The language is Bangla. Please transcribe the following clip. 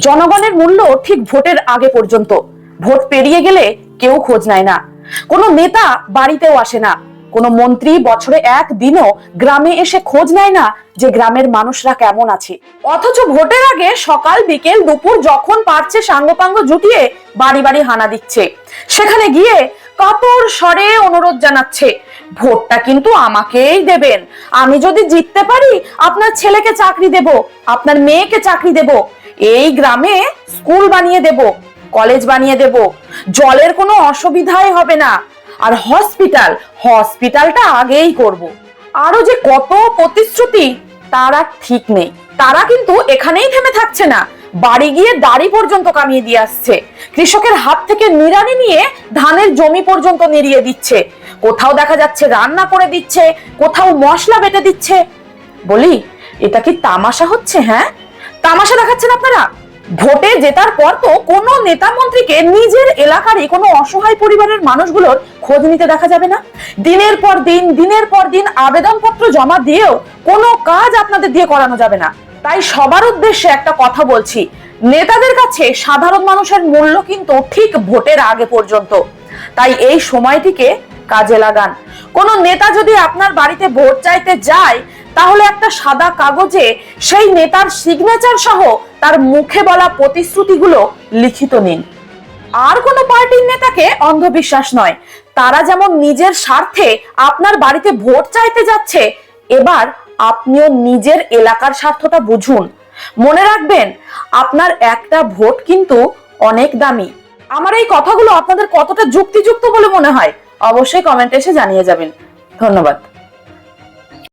জনগণের মূল্য ঠিক ভোটের আগে পর্যন্ত, ভোট পেরিয়ে গেলে কেউ খোঁজ নেয় না। কোনো নেতা বাড়িতেও আসে না, কোনো মন্ত্রী বছরে একদিনও গ্রামে এসে খোঁজ নেয় না যে গ্রামের মানুষরা কেমন আছে। অথচ ভোটের আগে সকাল বিকেল দুপুর যখন পারছে সাঙ্গপাঙ্গ জুটিয়ে বাড়ি বাড়ি হানা দিচ্ছে, সেখানে গিয়ে কাতর স্বরে অনুরোধ জানাচ্ছে, ভোটটা কিন্তু আমাকেই দেবেন, আমি যদি জিততে পারি আপনার ছেলেকে চাকরি দেব, আপনার মেয়েকে চাকরি দেব, এই গ্রামে স্কুল বানিয়ে দেব, কলেজ বানিয়ে দেব, জলের কোনো অসুবিধাই হবে না, আর হসপিটালটা আগেই করব। আরো যে কত প্রতিশ্রুতি তার আর ঠিক নেই। তারা কিন্তু এখানেই থেমে থাকছে না, বাড়ি গিয়ে দাড়ি পর্যন্ত কামিয়ে দিয়ে আসছে, কৃষকের হাত থেকে নিড়ানি নিয়ে ধানের জমি পর্যন্ত নিড়িয়ে দিচ্ছে, কোথাও দেখা যাচ্ছে রান্না করে দিচ্ছে, কোথাও মশলা বেটে দিচ্ছে। বলি, এটা কি তামাশা হচ্ছে? হ্যাঁ, তামাশা দেখাচ্ছেন আপনারা। ভোটে জেতার পর তো কোনো নেতা মন্ত্রীকে নিজের এলাকারই কোনো অসহায় পরিবারের মানুষগুলোর খোঁজ নিতে দেখা যাবে না। দিনের পর দিন আবেদনপত্র জমা দিয়েও কোনো কাজ আপনাদের দিয়ে করানো যাবে না। তাই সবার উদ্দেশ্যে একটা কথা বলছি, নেতাদের কাছে সাধারণ মানুষের মূল্য কিন্তু ঠিক ভোটের আগে পর্যন্ত। তাই এই সময়টিকে কাজে লাগান। কোন নেতা যদি আপনার বাড়িতে ভোট চাইতে যায়, তাহলে একটা সাদা কাগজে সেই নেতার সিগনেচার সহ তার মুখে বলা প্রতিশ্রুতিগুলো লিখিত নিন। আর কোন পার্টির নেতাকে অন্ধবিশ্বাস নয়, তারা যেমন নিজের স্বার্থে আপনার বাড়িতে ভোট চাইতে যাচ্ছে, এবার আপনিও নিজের এলাকার স্বার্থটা বুঝুন। মনে রাখবেন, আপনার একটা ভোট কিন্তু অনেক দামি। আমার এই কথাগুলো আপনাদের কতটা যুক্তিযুক্ত বলে মনে হয় অবশ্যই কমেন্টে এসে জানিয়ে যাবেন। ধন্যবাদ।